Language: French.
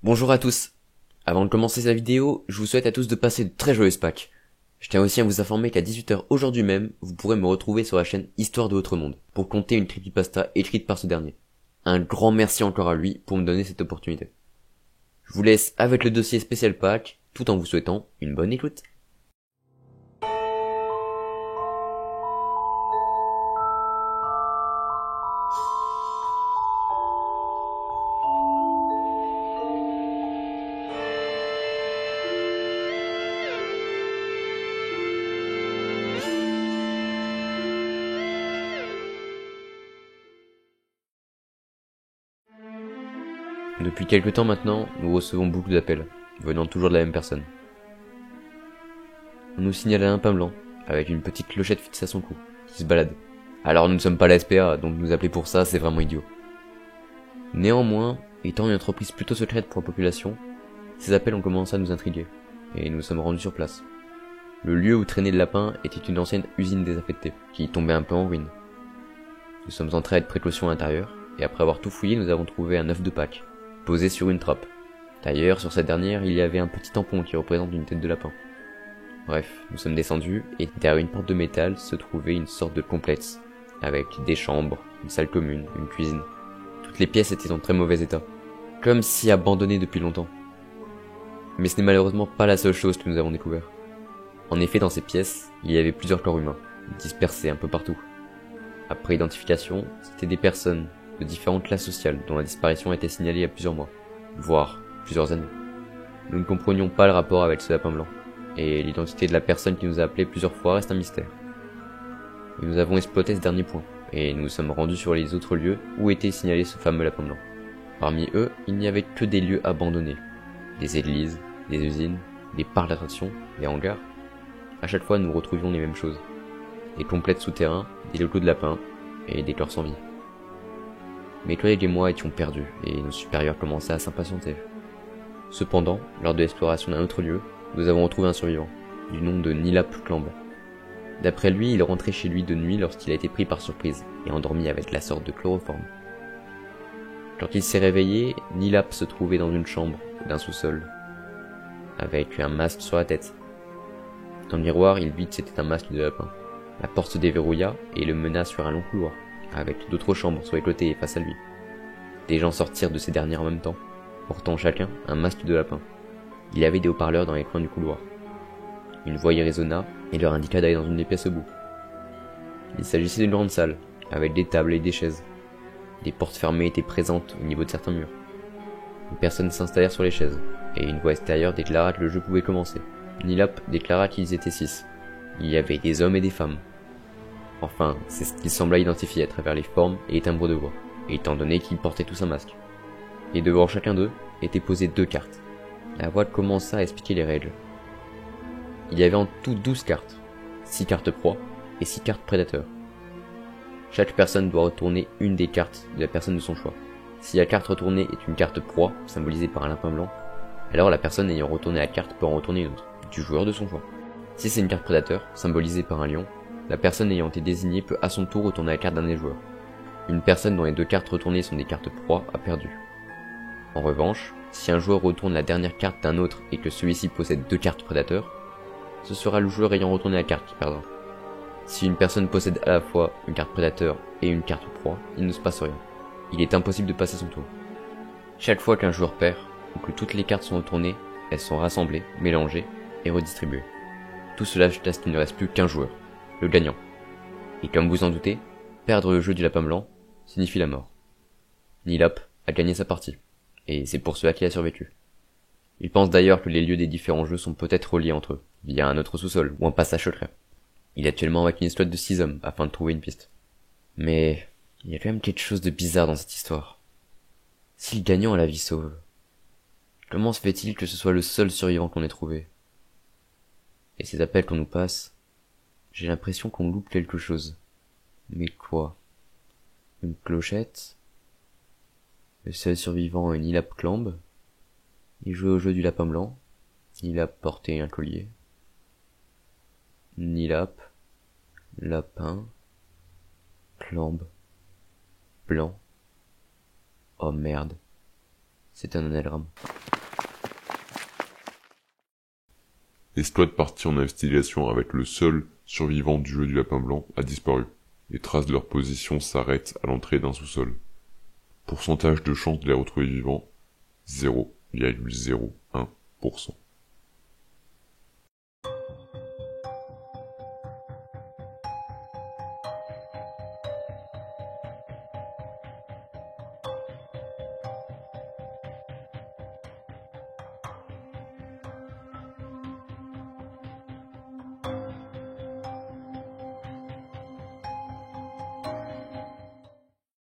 Bonjour à tous. Avant de commencer cette vidéo, je vous souhaite à tous de passer de très joyeuses Pâques. Je tiens aussi à vous informer qu'à 18h aujourd'hui même, vous pourrez me retrouver sur la chaîne Histoire de votre monde, pour compter une creepypasta écrite par ce dernier. Un grand merci encore à lui pour me donner cette opportunité. Je vous laisse avec le dossier spécial Pâques, tout en vous souhaitant une bonne écoute. Depuis quelque temps maintenant, nous recevons beaucoup d'appels, venant toujours de la même personne. On nous signale un lapin blanc, avec une petite clochette fixée à son cou, qui se balade. Alors nous ne sommes pas la SPA, donc nous appeler pour ça, c'est vraiment idiot. Néanmoins, étant une entreprise plutôt secrète pour la population, ces appels ont commencé à nous intriguer, et nous sommes rendus sur place. Le lieu où traînait le lapin était une ancienne usine désaffectée, qui tombait un peu en ruine. Nous sommes entrés avec précaution à l'intérieur, et après avoir tout fouillé, nous avons trouvé un œuf de Pâques, posé sur une trappe. D'ailleurs, sur cette dernière, il y avait un petit tampon qui représente une tête de lapin. Bref, nous sommes descendus, et derrière une porte de métal se trouvait une sorte de complexe, avec des chambres, une salle commune, une cuisine. Toutes les pièces étaient en très mauvais état, comme si abandonnées depuis longtemps. Mais ce n'est malheureusement pas la seule chose que nous avons découvert. En effet, dans ces pièces, il y avait plusieurs corps humains, dispersés un peu partout. Après identification, c'était des personnes de différentes classes sociales dont la disparition a été signalée il y a plusieurs mois, voire plusieurs années. Nous ne comprenions pas le rapport avec ce lapin blanc, et l'identité de la personne qui nous a appelés plusieurs fois reste un mystère. Mais nous avons exploité ce dernier point, et nous nous sommes rendus sur les autres lieux où était signalé ce fameux lapin blanc. Parmi eux, il n'y avait que des lieux abandonnés, des églises, des usines, des parcs d'attractions, des hangars. À chaque fois, nous retrouvions les mêmes choses. Des complètes souterrains, des locaux de lapins, et des corps sans vie. Mes collègues et moi étions perdus, et nos supérieurs commençaient à s'impatienter. Cependant, lors de l'exploration d'un autre lieu, nous avons retrouvé un survivant, du nom de Nilap Clamb. D'après lui, il rentrait chez lui de nuit lorsqu'il a été pris par surprise, et endormi avec la sorte de chloroforme. Quand il s'est réveillé, Nilap se trouvait dans une chambre, d'un sous-sol, avec un masque sur la tête. Dans le miroir, il vit que c'était un masque de lapin. La porte se déverrouilla et le mena sur un long couloir, avec d'autres chambres sur les côtés et face à lui. Des gens sortirent de ces dernières en même temps, portant chacun un masque de lapin. Il y avait des haut-parleurs dans les coins du couloir. Une voix y résonna et leur indiqua d'aller dans une des pièces au bout. Il s'agissait d'une grande salle, avec des tables et des chaises. Des portes fermées étaient présentes au niveau de certains murs. Les personnes s'installèrent sur les chaises, et une voix extérieure déclara que le jeu pouvait commencer. Nilap déclara qu'ils étaient 6. Il y avait des hommes et des femmes. Enfin, c'est ce qu'il sembla identifier à travers les formes et les timbres de voix, étant donné qu'ils portaient tous un masque. Et devant chacun d'eux étaient posées 2 cartes. La voix commença à expliquer les règles. Il y avait en tout 12 cartes, 6 cartes proie et 6 cartes prédateurs. Chaque personne doit retourner une des cartes de la personne de son choix. Si la carte retournée est une carte proie, symbolisée par un lapin blanc, alors la personne ayant retourné la carte peut en retourner une autre, du joueur de son choix. Si c'est une carte prédateur, symbolisée par un lion, la personne ayant été désignée peut à son tour retourner la carte d'un des joueurs. Une personne dont les 2 cartes retournées sont des cartes proie a perdu. En revanche, si un joueur retourne la dernière carte d'un autre et que celui-ci possède 2 cartes prédateurs, ce sera le joueur ayant retourné la carte qui perdra. Si une personne possède à la fois une carte prédateur et une carte proie, il ne se passe rien. Il est impossible de passer son tour. Chaque fois qu'un joueur perd, ou que toutes les cartes sont retournées, elles sont rassemblées, mélangées et redistribuées. Tout cela jusqu'à ce qu'il ne reste plus qu'un joueur, le gagnant. Et comme vous en doutez, perdre le jeu du lapin blanc signifie la mort. Nilap a gagné sa partie, et c'est pour cela qu'il a survécu. Il pense d'ailleurs que les lieux des différents jeux sont peut-être reliés entre eux, via un autre sous-sol ou un passage secret. Il est actuellement avec une escouade de 6 hommes afin de trouver une piste. Mais il y a quand même quelque chose de bizarre dans cette histoire. Si le gagnant a la vie sauve, comment se fait-il que ce soit le seul survivant qu'on ait trouvé? Et ces appels qu'on nous passe, j'ai l'impression qu'on loupe quelque chose. Mais quoi? Une clochette? Le seul survivant est Nilap Clamb. Il jouait au jeu du lapin blanc. Nilap portait un collier. Nilap, lapin, Clamb, blanc. Oh merde, c'est un anagramme. Exploit parti en investigation avec le seul survivant du jeu du lapin blanc a disparu. Les traces de leur position s'arrêtent à l'entrée d'un sous-sol. Pourcentage de chance de les retrouver vivants, 0,01%.